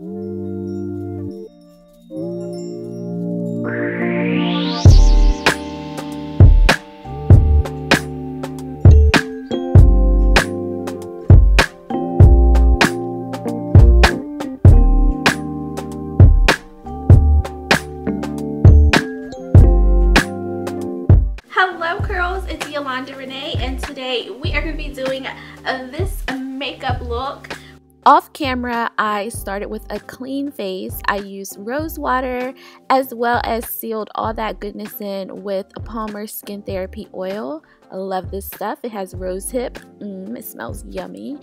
Hello curls, it's Yolanda Renee, and today we are going to be doing this makeup look. Off camera, I started with a clean face. I used rose water as well as sealed all that goodness in with a PALMER'S Skin Therapy Oil. I love this stuff. It has rosehip. It smells yummy.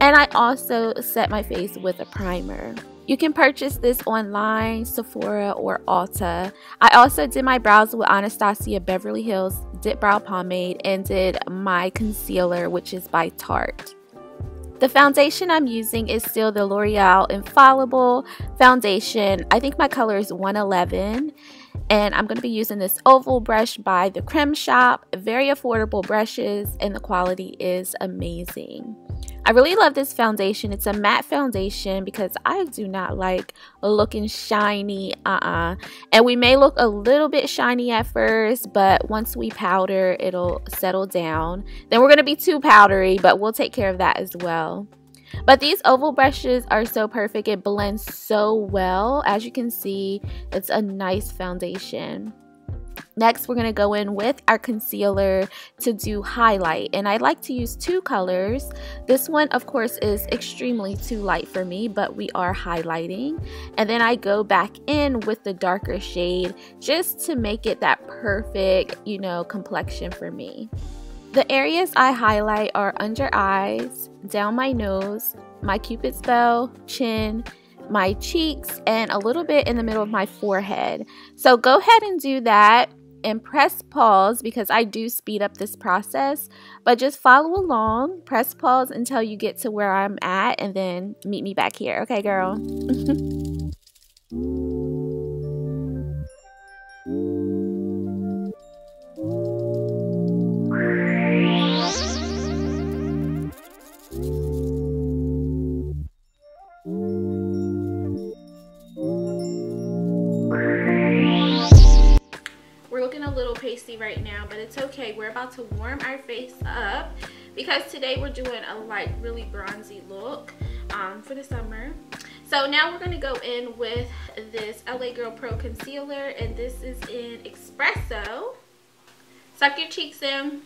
And I also set my face with a primer. You can purchase this online, Sephora, or Ulta. I also did my brows with Anastasia Beverly Hills Dip Brow Pomade and did my concealer, which is by Tarte. The foundation I'm using is still the L'Oreal Infallible foundation. I think my color is 111. And I'm going to be using this oval brush by the CREME shop. Very affordable brushes and the quality is amazing. I really love this foundation. It's a matte foundation because I do not like looking shiny. And we may look a little bit shiny at first, but once we powder, it'll settle down. Then we're going to be too powdery, but we'll take care of that as well. But these oval brushes are so perfect. It blends so well. As you can see, it's a nice foundation. Next, we're going to go in with our concealer to do highlight. And I like to use two colors. This one, of course, is extremely too light for me, but we are highlighting. And then I go back in with the darker shade just to make it that perfect, complexion for me. The areas I highlight are under eyes, down my nose, my cupid's bow, chin, my cheeks, and a little bit in the middle of my forehead. So go ahead and do that and press pause because I do speed up this process, but just follow along, press pause until you get to where I'm at, and then meet me back here. Okay, girl? A little pasty right now, but it's okay. We're about to warm our face up because today we're doing a really bronzy look for the summer. So now we're going to go in with this LA Girl Pro concealer, and this is in Espresso. Suck your cheeks in,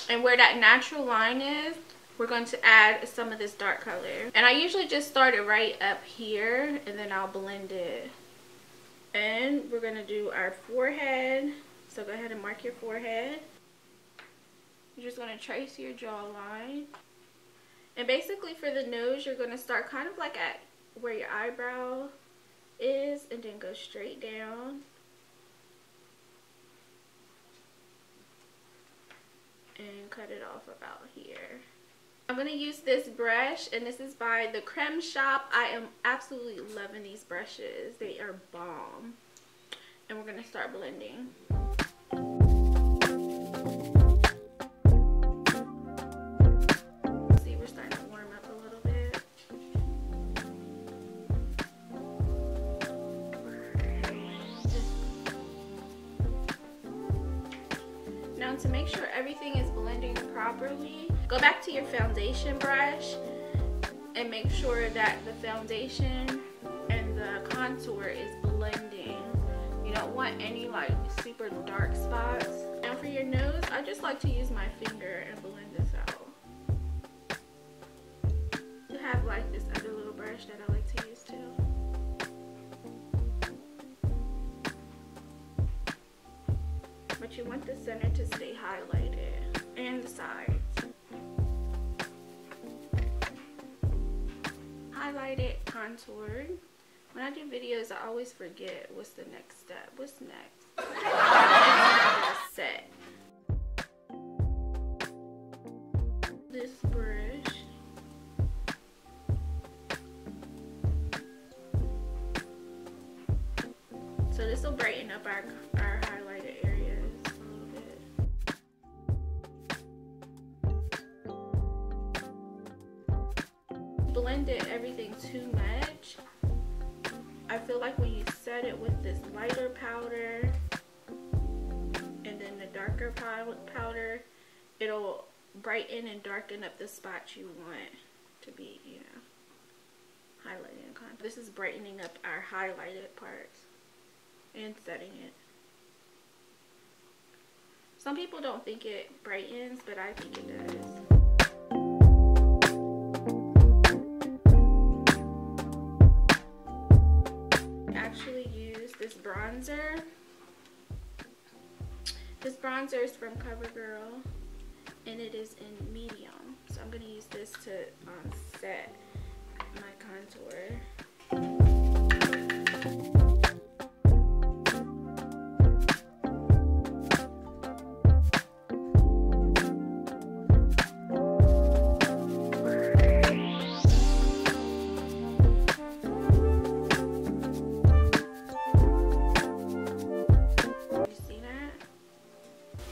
and where that natural line is, we're going to add some of this dark color. And I usually just start it right up here, and then I'll blend it. And we're going to do our forehead. So go ahead and mark your forehead. You're just going to trace your jawline. And basically for the nose, you're going to start kind of like at where your eyebrow is and then go straight down. And cut it off about here. I'm going to use this brush, and this is by the CREME shop. I am absolutely loving these brushes. They are bomb. And we're going to start blending. See, we're starting to warm up a little bit. Now, to make sure everything is blending properly, go back to your foundation brush and make sure that the foundation and the contour is blending. You don't want any super dark spots. Now for your nose, I just like to use my finger and blend this out. I have this other little brush that I like to use too. But you want the center to stay highlighted and the sides. Highlighted, contoured. When I do videos, I always forget what's the next step. What's next? Set. This brush. So this will brighten up our highlighted areas a little bit. Blended everything too much. I feel like when you set it with this lighter powder and then the darker powder, it'll brighten and darken up the spots you want to be, you know, highlighting and contour. This is brightening up our highlighted parts and setting it. Some people don't think it brightens, but I think it does. Actually use this bronzer. This bronzer is from COVERGIRL and it is in medium, so I'm going to use this to set my contour.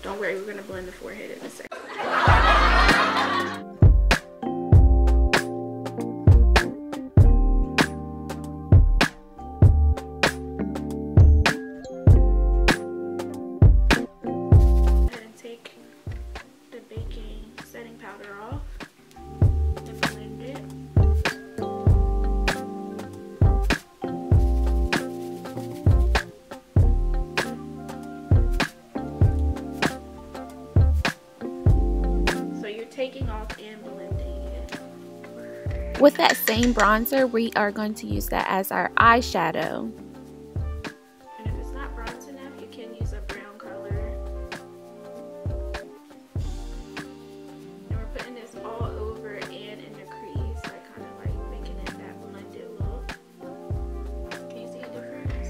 Don't worry, we're going to blend the forehead in a second. Go ahead and take the baking setting powder off and blend it. Taking off and blending it. With that same bronzer, we are going to use that as our eyeshadow. And if it's not bronze enough, you can use a brown color. And we're putting this all over and in the crease, like kind of like making it that blended look. Can you see a difference?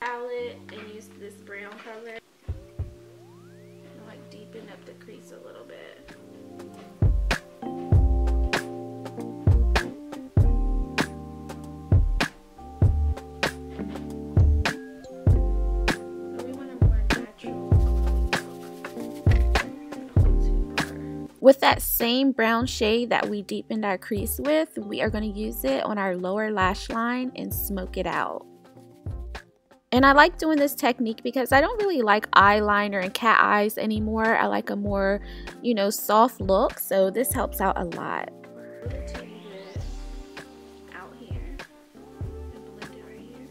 Palette and use this brown color. Deepen up the crease a little bit. But we want a more natural look. With that same brown shade that we deepened our crease with, we are going to use it on our lower lash line and smoke it out. And I like doing this technique because I don't really like eyeliner and cat eyes anymore. I like a more, you know, soft look. So this helps out a lot. Out here and blend it right here.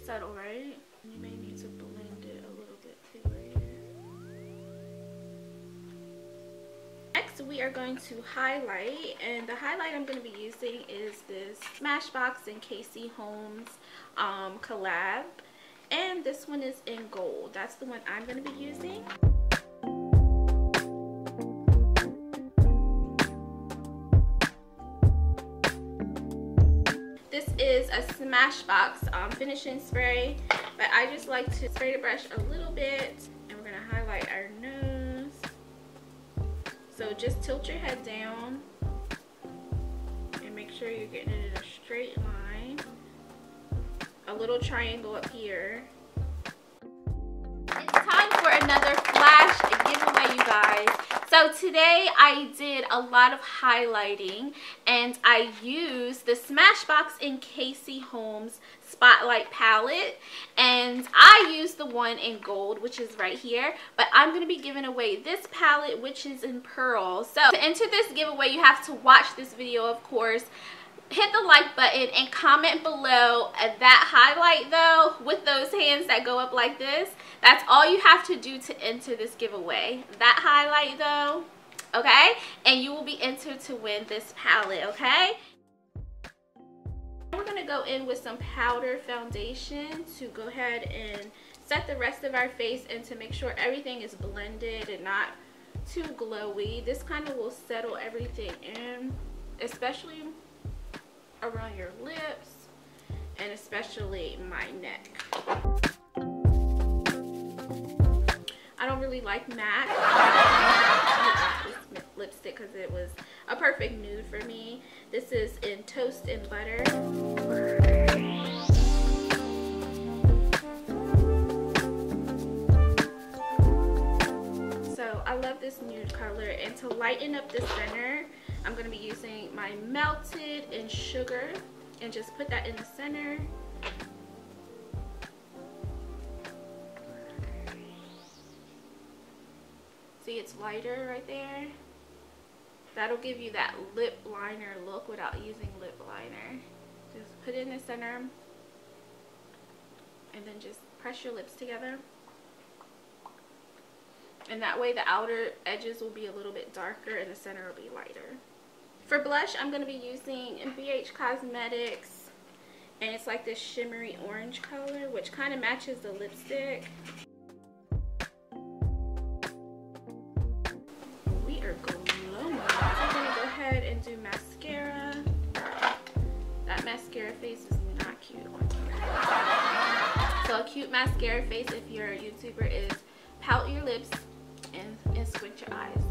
Subtle, right? You may need to blend it a little bit too right here. Next, we are going to highlight, and the highlight I'm going to be using is this Smashbox and Casey Holmes collab, and this one is in gold. That's the one I'm going to be using. This is a Smashbox finishing spray, but I just like to spray the brush a little bit, and we're going to highlight our nose. So just tilt your head down and make sure you're getting it in a straight line. A little triangle up here. It's time for another flash giveaway, you guys. So today I did a lot of highlighting and I used the Smashbox and Casey Holmes Spotlight palette, and I used the one in gold, which is right here, but I'm going to be giving away this palette, which is in pearl. So to enter this giveaway, you have to watch this video, of course. Hit the like button and comment below that highlight though with those hands that go up like this. That's all you have to do to enter this giveaway. That highlight though, okay? And you will be entered to win this palette, okay? We're going to go in with some powder foundation to go ahead and set the rest of our face and to make sure everything is blended and not too glowy. This kind of will settle everything in, especially around your lips and especially my neck. I don't really like matte. I got this lipstick because it was a perfect nude for me. This is in Toast and Butter. So I love this nude color, and to lighten up the center, I'm going to be using my Melted in Sugar and just put that in the center. See, it's lighter right there. That'll give you that lip liner look without using lip liner. Just put it in the center and then just press your lips together. And that way the outer edges will be a little bit darker and the center will be lighter. For blush, I'm going to be using BH Cosmetics, and it's like this shimmery orange color, which kind of matches the lipstick. We are glowing. I'm going to go ahead and do mascara. That mascara face is not cute on camera. So a cute mascara face, if you're a YouTuber, is pout your lips and squint your eyes.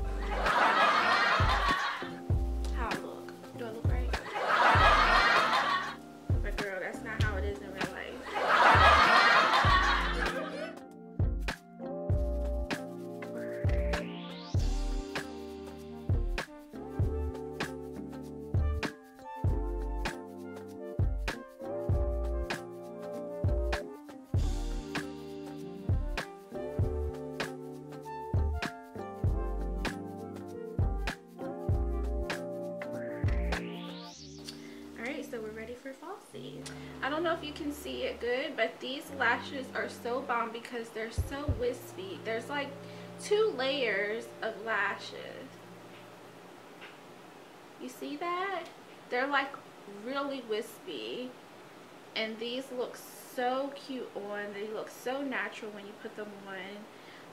How I look? Do I look right? But girl, that's not how it is in real life. So we're ready for falsies. I don't know if you can see it good, but these lashes are so bomb because they're so wispy. There's like 2 layers of lashes. You see that? They're like really wispy, and these look so cute on. They look so natural when you put them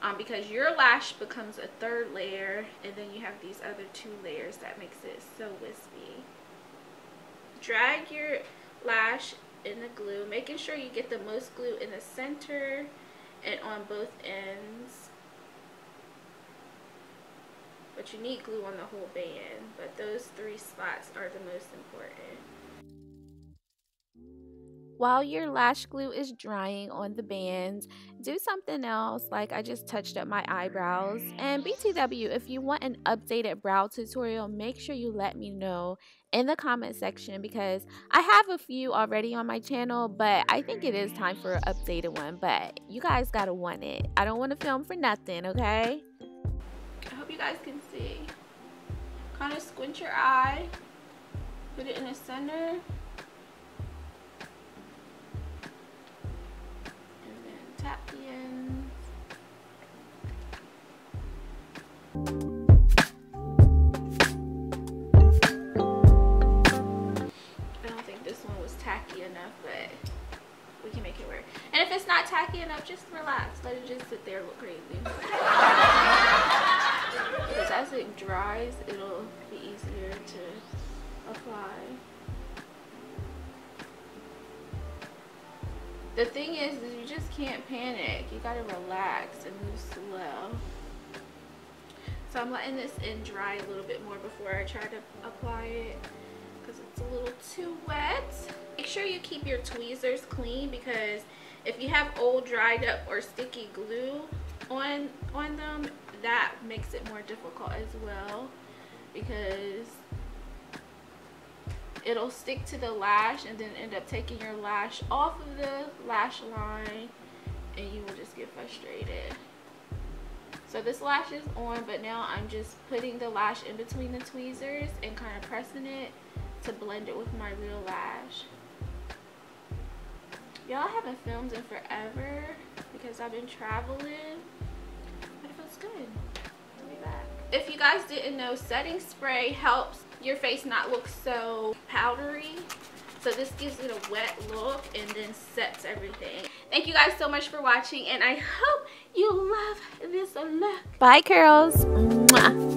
on, because your lash becomes a 3rd layer, and then you have these other 2 layers that makes it so wispy. Drag your lash in the glue, making sure you get the most glue in the center and on both ends. But you need glue on the whole band, but those 3 spots are the most important. While your lash glue is drying on the bands, do something else, like I just touched up my eyebrows. And BTW, if you want an updated brow tutorial, make sure you let me know in the comment section, because I have a few already on my channel, but I think it is time for an updated one. But you guys gotta want it. I don't want to film for nothing, okay? I hope you guys can see. Kind of squint your eye, put it in the center. Tap the ends. I don't think this one was tacky enough, but we can make it work. And if it's not tacky enough, just relax. Let it just sit there and look crazy. Because as it dries, it'll be easier to apply. The thing is you just can't panic. You gotta relax and move slow. So I'm letting this end dry a little bit more before I try to apply it, because it's a little too wet. Make sure you keep your tweezers clean, because if you have old, dried up, or sticky glue on them, that makes it more difficult as well, because it'll stick to the lash and then end up taking your lash off of the lash line, and you will just get frustrated. So this lash is on, but now I'm just putting the lash in between the tweezers and kind of pressing it to blend it with my real lash. Y'all, haven't filmed in forever because I've been traveling, but it feels good. I'll be back. If you guys didn't know, setting spray helps your face not look so powdery. So this gives it a wet look and then sets everything. Thank you guys so much for watching, and I hope you love this look. Bye, curls. Mwah.